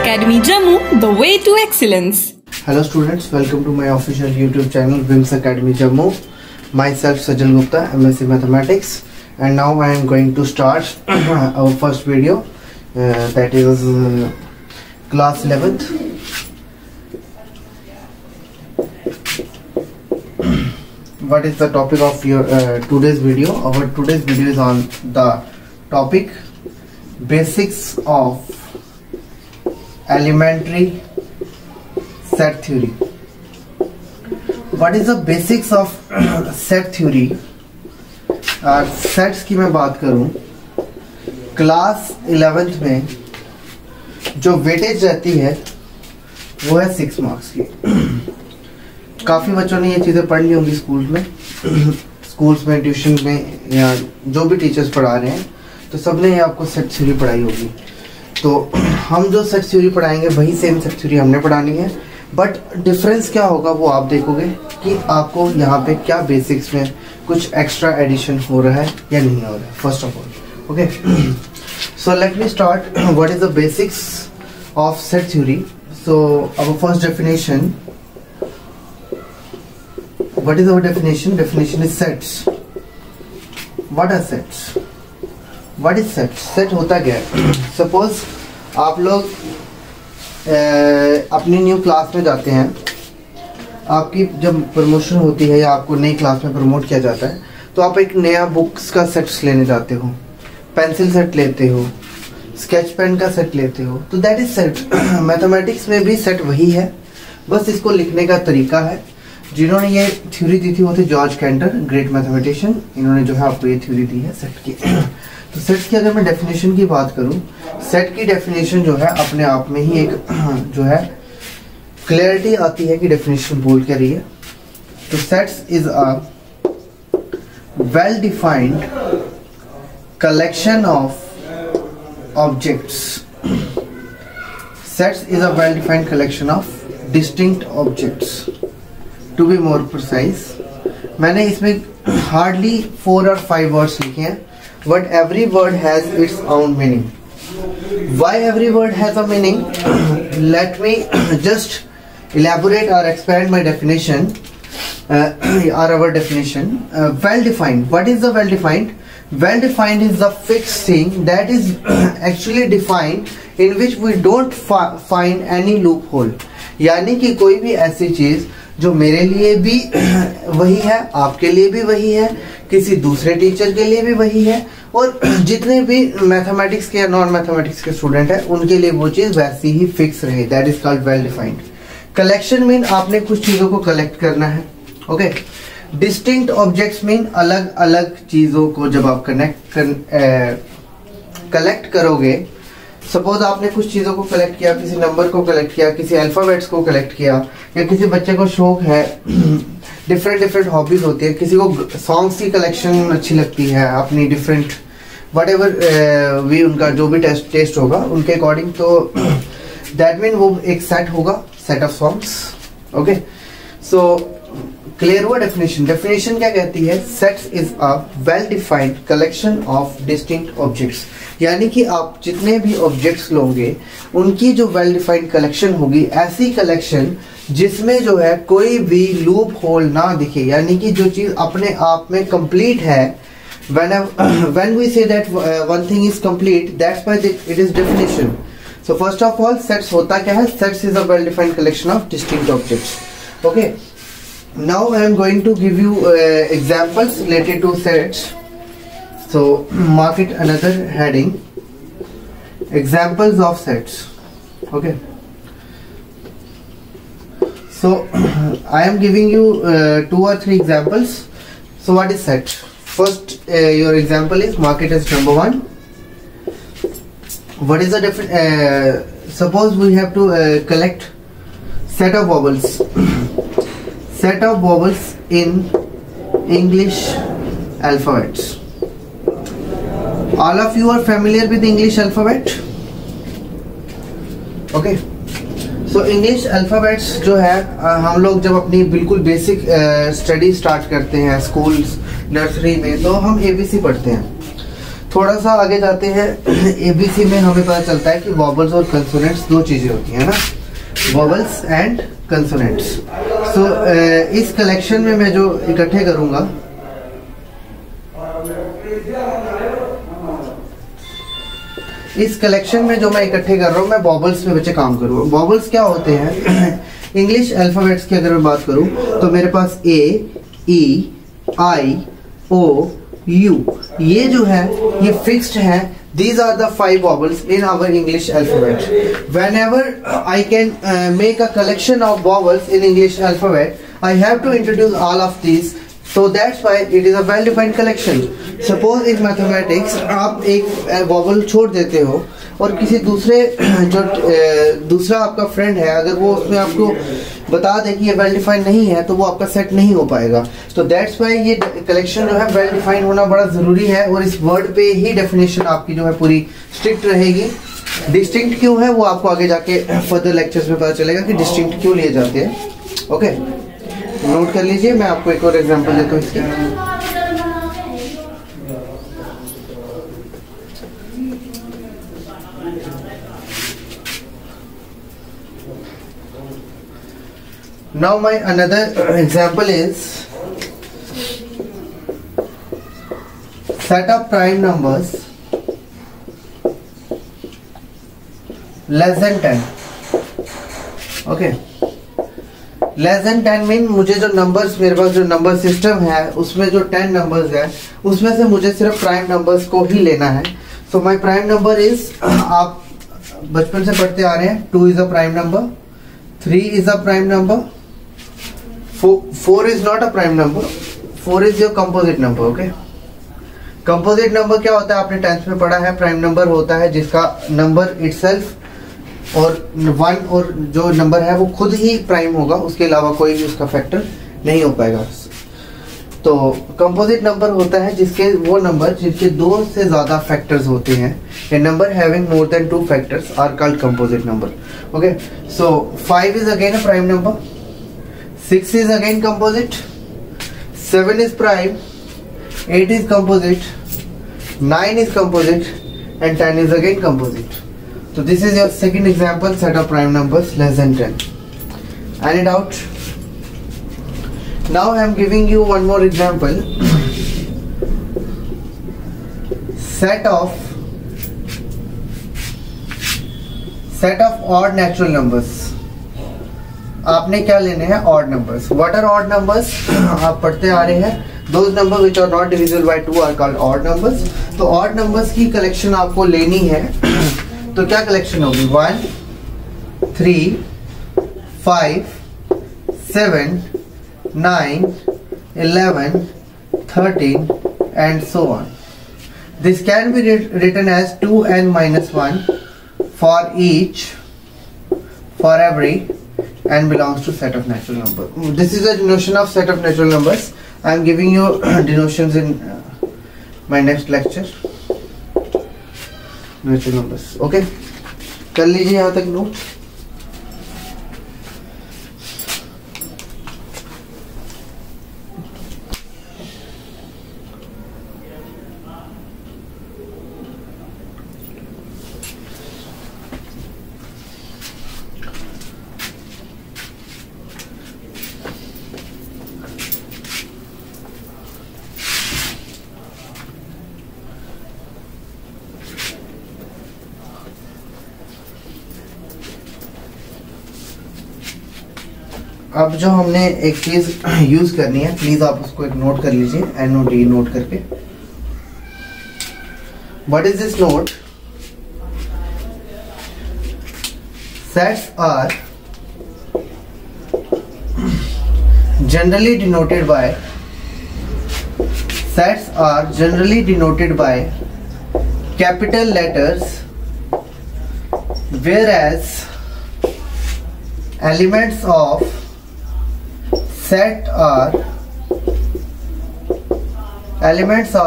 Academy Jammu, the way to excellence. Hello students, welcome to my official YouTube channel Wim's Academy Jammu. Myself Sajal Gupta, MSc Mathematics, and now I am going to start our first video, that is class 11th. What is the topic of your today's video? Our today's video is on the topic basics of elementary set theory. What is the basics of set theory? Sets की मैं बात करूं, class 11th में जो weightage रहती है वो है 6 मार्क्स की. काफ़ी बच्चों ने ये चीज़ें पढ़ ली होंगी स्कूल्स में ट्यूशन में या जो भी टीचर्स पढ़ा रहे हैं, तो सबने ये आपको सेट थ्योरी पढ़ाई होगी. तो हम जो सेट थ्योरी पढ़ाएंगे वही सेम सेट थ्योरी हमने पढ़ानी है, बट डिफरेंस क्या होगा वो आप देखोगे कि आपको यहाँ पे क्या बेसिक्स में कुछ एक्स्ट्रा एडिशन हो रहा है या नहीं हो रहा है. First of all, okay, so let me start. What is the basics of set theory? So our first definition. What is our definition? Definition is sets. What are sets? What is set? Set होता क्या है? Suppose आप लोग अपनी new class में जाते हैं, आपकी जब प्रमोशन होती है या आपको नई क्लास में प्रमोट किया जाता है, तो आप एक नया बुक्स का सेट्स लेने जाते हो, पेंसिल सेट लेते हो, स्केच पेन का सेट लेते हो, तो दैट इज सेट. मैथमेटिक्स में भी सेट वही है, बस इसको लिखने का तरीका है. जिन्होंने ये थ्योरी दी थी वो थे जॉर्ज कैंटर, ग्रेट मैथमेटिशियन. इन्होंने जो है आपको ये थ्योरी दी है सेट की. तो सेट की अगर मैं डेफिनेशन की बात करूं, सेट की डेफिनेशन जो है अपने आप में ही एक जो है क्लैरिटी आती है कि डेफिनेशन बोल क्या रही है. तो sets is a well defined collection of objects. Sets is a well defined collection of distinct objects. To be more precise, मैंने इसमें हार्डली 4 और 5 वर्ड्स लिखे हैं, but every word has its own meaning. Why every word has a meaning? Let me just elaborate or expand my definition or our definition. Well defined. What is the well defined? Well defined is the fixed thing that is actually defined in which we don't find any loophole. यानी कि कोई भी ऐसी चीज जो मेरे लिए भी वही है, आपके लिए भी वही है, किसी दूसरे टीचर के लिए भी वही है, और जितने भी मैथमेटिक्स के या नॉन मैथमेटिक्स के स्टूडेंट हैं उनके लिए वो चीज वैसी ही फिक्स रहे. That is called well defined. Collection mean आपने कुछ चीजों को कलेक्ट करना है. ओके. डिस्टिंक्ट ऑब्जेक्ट्स मीन अलग अलग चीजों को जब आप कलेक्ट करोगे. सपोज आपने कुछ चीजों को कलेक्ट किया, किसी नंबर को कलेक्ट किया, किसी अल्फाबेट्स को कलेक्ट किया, या किसी बच्चे को शौक है, डिफरेंट हॉबीज होती है, किसी को सॉन्ग्स की कलेक्शन अच्छी लगती है, अपनी डिफरेंट वट एवर भी उनका जो भी टेस्ट होगा उनके अकॉर्डिंग, तो दैट मीन वो एक सेट होगा, set of songs. Okay, so clear हुआ डेफिनेशन. डेफिनेशन क्या कहती है? Sets is a well defined collection of distinct objects. यानी कि आप जितने भी ऑब्जेक्ट्स लोगे उनकी जो वेल डिफाइंड कलेक्शन होगी, ऐसी कलेक्शन जिसमें जो है कोई भी लूप होल ना दिखे, यानी कि जो चीज अपने आप में कंप्लीट है. when we say that one thing is complete, that's why it is definition. So first of all, sets होता क्या है? Sets is a well defined collection of distinct objects. Okay, now I am going to give you examples related to sets. So mark it another heading, examples of sets. Okay, so I am giving you 2 or 3 examples. So what is set? First your example is, mark it as number 1. What is the suppose we have to collect set of vowels set of vowels in English alphabets. All of you are familiar with English alphabet? Okay, so English alphabets जो है हम लोग जब अपनी बिल्कुल basic study start करते हैं school nursery में, तो हम ABC पढ़ते हैं. थोड़ा सा आगे जाते हैं, एबीसी में हमें पता चलता है कि वॉबल्स और कंसोनेंट्स दो चीजें होती है ना, वॉबल्स एंड कंसोनेंट्स। सो इस कलेक्शन में मैं जो इकट्ठे करूंगा, इस कलेक्शन में जो मैं इकट्ठे कर रहा हूँ, मैं वॉबल्स पे बच्चे काम करूँगा। वॉबल्स क्या होते हैं? इंग्लिश अल्फाबेट्स की अगर मैं बात करूँ तो मेरे पास ए, ई, आई, ओ, यू, ये जो है ये फिक्स्ड है। These are the 5 vowels in our English alphabet. Whenever I can make a collection of vowels in English alphabet, I have to introduce all of these. So that's why it is a well-defined collection. Suppose in mathematics आप एक vowel छोड़ देते हो और किसी दूसरे जो दूसरा आपका फ्रेंड है, अगर वो उसमें आपको बता दे कि ये वेल डिफाइंड नहीं है, तो वो आपका सेट नहीं हो पाएगा। तो दैट्स वाई ये कलेक्शन जो है वेल डिफाइंड होना बड़ा जरूरी है, और इस वर्ड पे ही डेफिनेशन आपकी जो है पूरी स्ट्रिक्ट रहेगी। डिस्टिंक्ट क्यों है वो आपको आगे जाके फर्दर लेक्चर्स में पता चलेगा कि डिस्टिंक्ट क्यों लिए जाते हैं। ओके, नोट कर लीजिए। मैं आपको एक और एग्जांपल देता हूँ इसके। Now my another example is set of prime numbers less than 10. Okay, less than 10 mean मुझे जो नंबर्स, मेरे पास जो नंबर सिस्टम है उसमें जो 10 नंबर्स है उसमें से मुझे सिर्फ प्राइम नंबर्स को ही लेना है। So my prime number is, आप बचपन से पढ़ते आ रहे हैं, 2 is a prime number, 3 is a prime number, 4 is not a prime number, 4 is your composite number. Okay, composite number क्या होता है? आपने 10th में पढ़ा है, प्राइम नंबर होता है जिसका नंबर itself और 1 और जो नंबर है वो खुद ही प्राइम होगा, उसके अलावा कोई भी उसका फैक्टर नहीं हो पाएगा। तो कंपोजिट नंबर होता है जिसके वो नंबर जिनके 2 से ज्यादा फैक्टर्स होते हैं। A number having more than 2 factors are called composite number. Okay, so 5 is again a prime number, 6 is again composite, 7 is prime, 8 is composite, 9 is composite, and 10 is again composite. So this is your second example, set of prime numbers less than 10. Any doubt? Now I am giving you one more example. Set of odd natural numbers. आपने क्या लेने हैं? Odd numbers. What are odd numbers? आप पढ़ते आ रहे हैं, those number which are not divisible by 2 are called odd numbers. तो ऑड नंबर्स की कलेक्शन आपको लेनी है। तो क्या कलेक्शन होगी? 1, 3, 5, 7, 9, 11, 13 and so on. This can be written as 2n-1 for each, for every, and belongs to set of natural number. This is the denotation of set of natural numbers. I am giving you denotations in my next lecture. Natural numbers. Okay, कर लीजिए यहाँ तक note. अब जो हमने एक चीज use करनी है, प्लीज आप उसको एक नोट कर लीजिए, NOT नोट करके। What is this note? Sets are generally denoted by capital letters, whereas elements of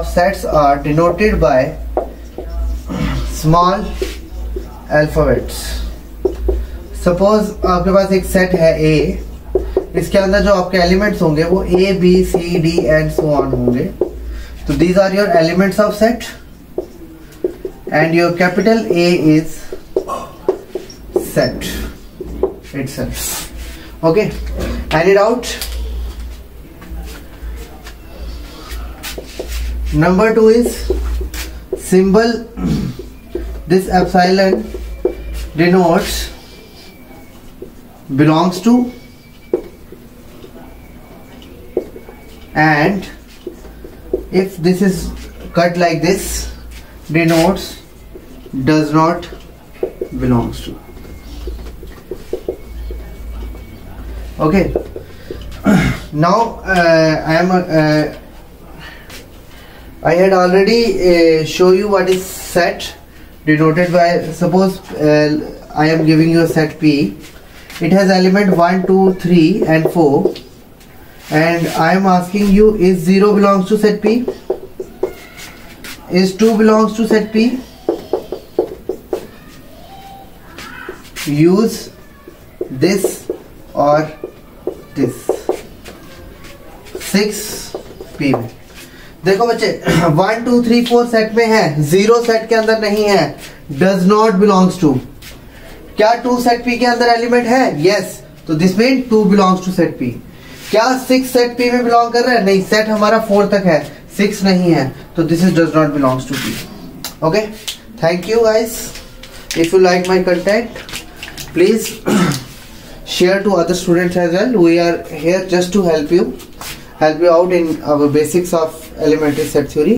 sets are denoted by small alphabets. Suppose आपके पास एक सेट है A, इसके अंदर जो आपके एलिमेंट्स होंगे वो A, B, C, D and so on होंगे। तो these are your elements of set and your capital A is set itself. Okay, any doubt? Number 2 is symbol. This epsilon denotes belongs to, and if this is cut like this, denotes does not belongs to. Okay, now I had already show you what is set, denoted by, suppose I am giving you a set P. It has element 1, 2, 3 and 4, and I am asking you, is 0 belongs to set P? Is 2 belongs to set P? Use this or this. 6P में देखो बच्चे 1, 2, 3, 4 set में है, 0 set के अंदर नहीं है, does not belongs to. क्या 2 सेट P के अंदर एलिमेंट है? यस, तो this mean 2 belongs to set P. क्या 6 सेट P में बिलोंग कर रहा है? नहीं, सेट हमारा 4 तक है, 6 नहीं है, तो this is does not belongs to P. Okay, thank you guys. If you like my content, please share to other students as well. We are here just to help you out in our basics of elementary set theory.